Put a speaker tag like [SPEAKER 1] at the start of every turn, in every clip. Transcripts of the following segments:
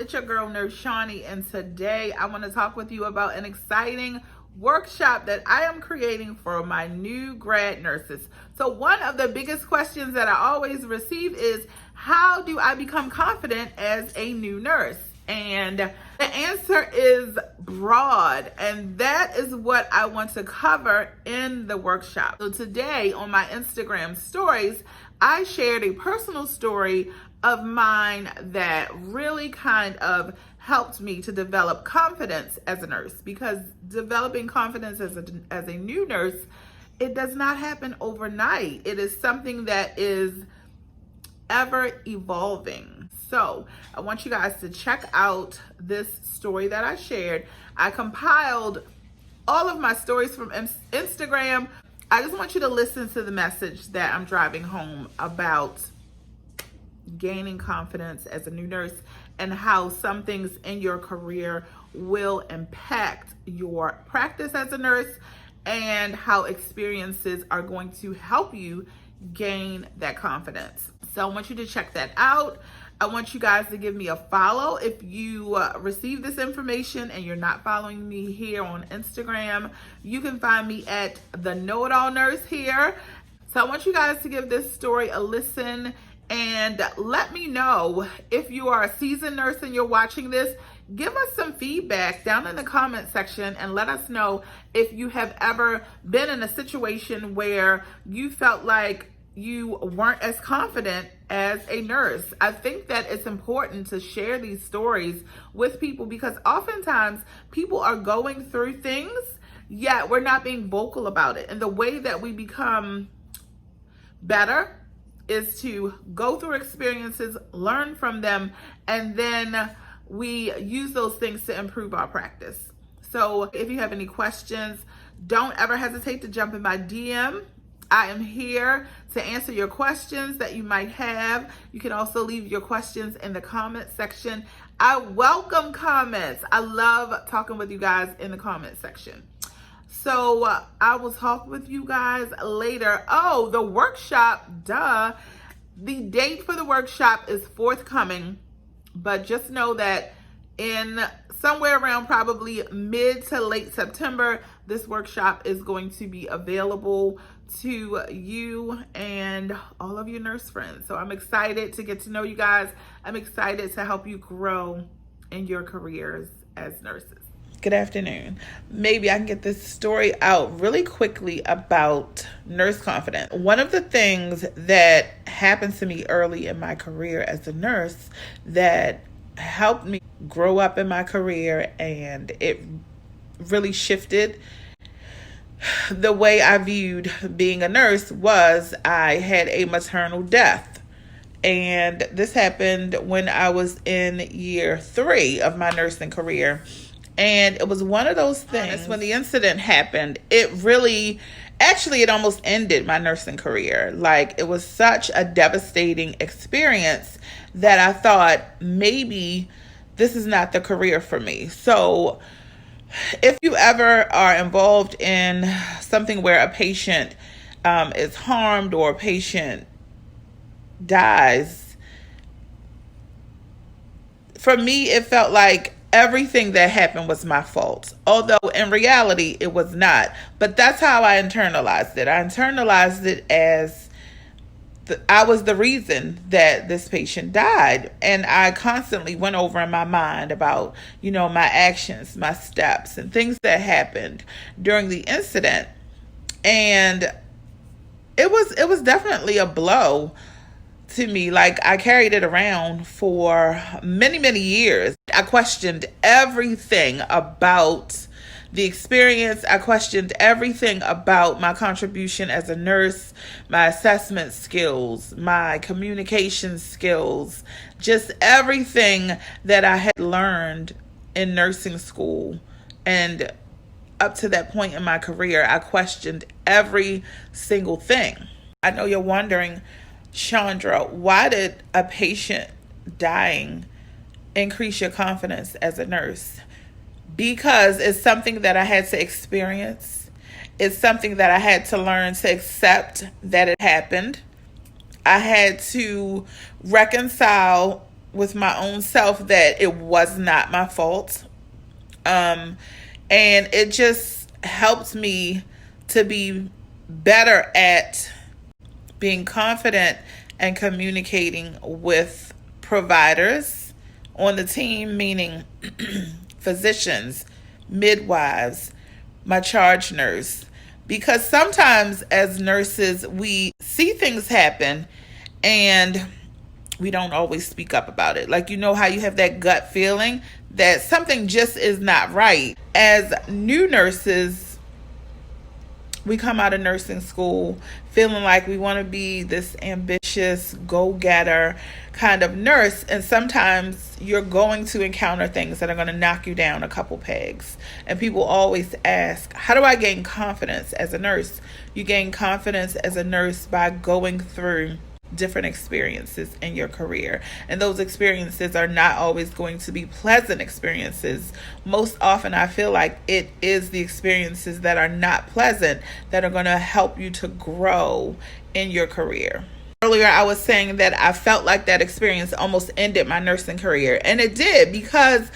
[SPEAKER 1] It's your girl Nurse Channie, and today I want to talk with you about an exciting workshop that I am creating for my new grad nurses. So one of the biggest questions that I always receive is, how do I become confident as a new nurse? And the answer is broad, and that is what I want to cover in the workshop. So today on my Instagram stories, I shared a personal story of mine that really kind of helped me to develop confidence as a nurse, because developing confidence as a new nurse, it does not happen overnight. It is something that is ever evolving. So I want you guys to check out this story that I shared. I compiled all of my stories from Instagram. I just want you to listen to the message that I'm driving home about gaining confidence as a new nurse and how some things in your career will impact your practice as a nurse, and how experiences are going to help you gain that confidence. So I want you to check that out. I want you guys to give me a follow. If you receive this information and you're not following me here on Instagram, you can find me at the Know-It-All Nurse here. So I want you guys to give this story a listen and let me know if you are a seasoned nurse and you're watching this. Give us some feedback down in the comment section and let us know if you have ever been in a situation where you felt like you weren't as confident as a nurse. I think that it's important to share these stories with people, because oftentimes people are going through things, yet we're not being vocal about it. And the way that we become better is to go through experiences, learn from them, and then we use those things to improve our practice. So if you have any questions, don't ever hesitate to jump in my DM. I am here to answer your questions that you might have. You can also leave your questions in the comment section. I welcome comments. I love talking with you guys in the comment section. So I will talk with you guys later. Oh, the workshop, duh. The date for the workshop is forthcoming, but just know that in somewhere around probably mid to late September, this workshop is going to be available to you and all of your nurse friends. So I'm excited to get to know you guys. I'm excited to help you grow in your careers as nurses. Good afternoon. Maybe I can get this story out really quickly about nurse confidence. One of the things that happened to me early in my career as a nurse that helped me grow up in my career, and it really shifted the way I viewed being a nurse, was I had a maternal death. And this happened when I was in year 3 of my nursing career. And it was one of those things, when the incident happened, it almost ended my nursing career. Like, it was such a devastating experience that I thought, maybe this is not the career for me. So if you ever are involved in something where a patient is harmed or a patient dies, for me, it felt like everything that happened was my fault, although in reality it was not. But that's how I internalized it. I internalized it as I was the reason that this patient died. And I constantly went over in my mind about, my actions, my steps, and things that happened during the incident. And it was definitely a blow to me. Like, I carried it around for many, many years. I questioned everything about the experience. I questioned everything about my contribution as a nurse, my assessment skills, my communication skills, just everything that I had learned in nursing school. And up to that point in my career, I questioned every single thing. I know you're wondering, Chandra, why did a patient dying increase your confidence as a nurse? Because it's something that I had to experience. It's something that I had to learn to accept that it happened. I had to reconcile with my own self that it was not my fault. And it just helped me to be better at being confident and communicating with providers on the team, meaning physicians, midwives, my charge nurse. Because sometimes as nurses, we see things happen and we don't always speak up about it. Like, you know how you have that gut feeling that something just is not right. As new nurses, we come out of nursing school feeling like we want to be this ambitious, go-getter kind of nurse. And sometimes you're going to encounter things that are going to knock you down a couple pegs. And people always ask, how do I gain confidence as a nurse? You gain confidence as a nurse by going through different experiences in your career, and those experiences are not always going to be pleasant experiences. Most often I feel like it is the experiences that are not pleasant that are going to help you to grow in your career. Earlier I was saying that I felt like that experience almost ended my nursing career, and it did, because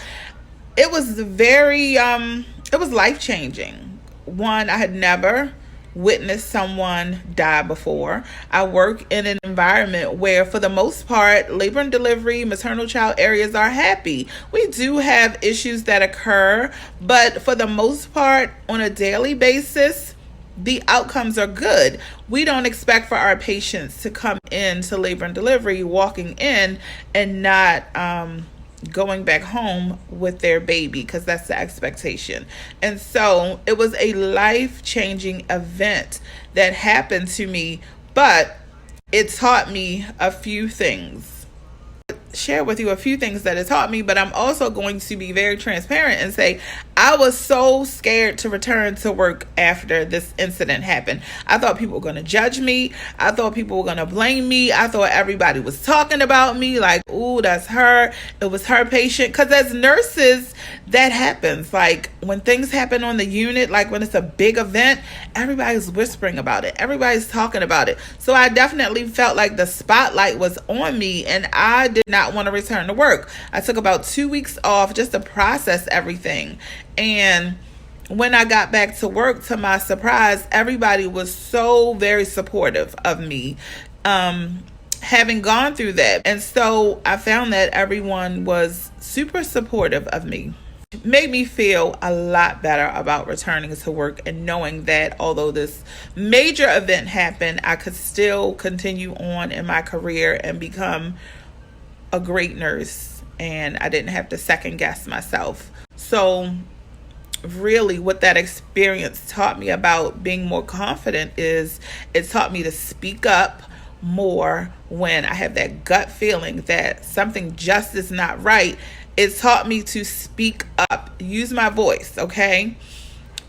[SPEAKER 1] it was it was life-changing. One, I had never witnessed someone die before. I work in an environment where, for the most part, labor and delivery, maternal child areas are happy. We do have issues that occur, but for the most part, on a daily basis, the outcomes are good. We don't expect for our patients to come into labor and delivery, walking in and not going back home with their baby, because that's the expectation. And so it was a life-changing event that happened to me, but it taught me a few things. Share with you a few things that it taught me, but I'm also going to be very transparent and say I was so scared to return to work after this incident happened. I thought people were going to judge me. I thought people were going to blame me. I thought everybody was talking about me like, ooh, that's her. It was her patient. Because as nurses, that happens. Like when things happen on the unit, like when it's a big event, everybody's whispering about it. Everybody's talking about it. So I definitely felt like the spotlight was on me, and I did not want to return to work. I took about 2 weeks off just to process everything. And when I got back to work, to my surprise, everybody was so very supportive of me, having gone through that. And so I found that everyone was super supportive of me. It made me feel a lot better about returning to work and knowing that although this major event happened, I could still continue on in my career and become a great nurse, and I didn't have to second guess myself. So really what that experience taught me about being more confident is it taught me to speak up more when I have that gut feeling that something just is not right. It taught me to speak up, use my voice, okay?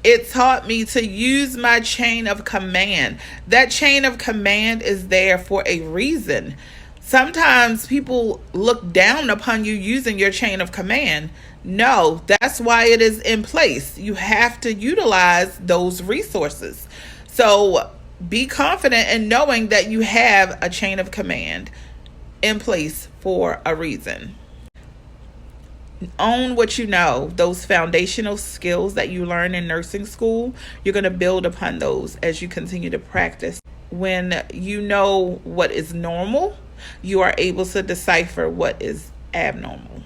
[SPEAKER 1] It taught me to use my chain of command. That chain of command is there for a reason. Sometimes people look down upon you using your chain of command. No, that's why it is in place. You have to utilize those resources. So be confident in knowing that you have a chain of command in place for a reason. Own what you know. Those foundational skills that you learn in nursing school, you're going to build upon those as you continue to practice. When you know what is normal, you are able to decipher what is abnormal.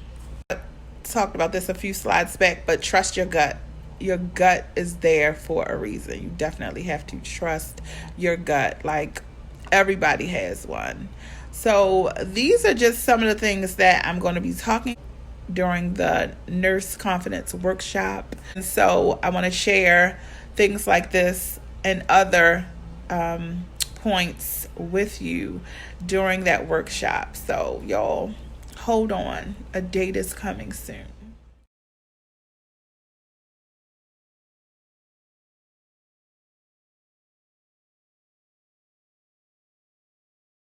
[SPEAKER 1] I talked about this a few slides back, but trust your gut. Your gut is there for a reason. You definitely have to trust your gut, like everybody has one. So these are just some of the things that I'm going to be talking during the Nurse Confidence Workshop. And so I want to share things like this and other points with you during that workshop. So y'all, hold on. A date is coming soon.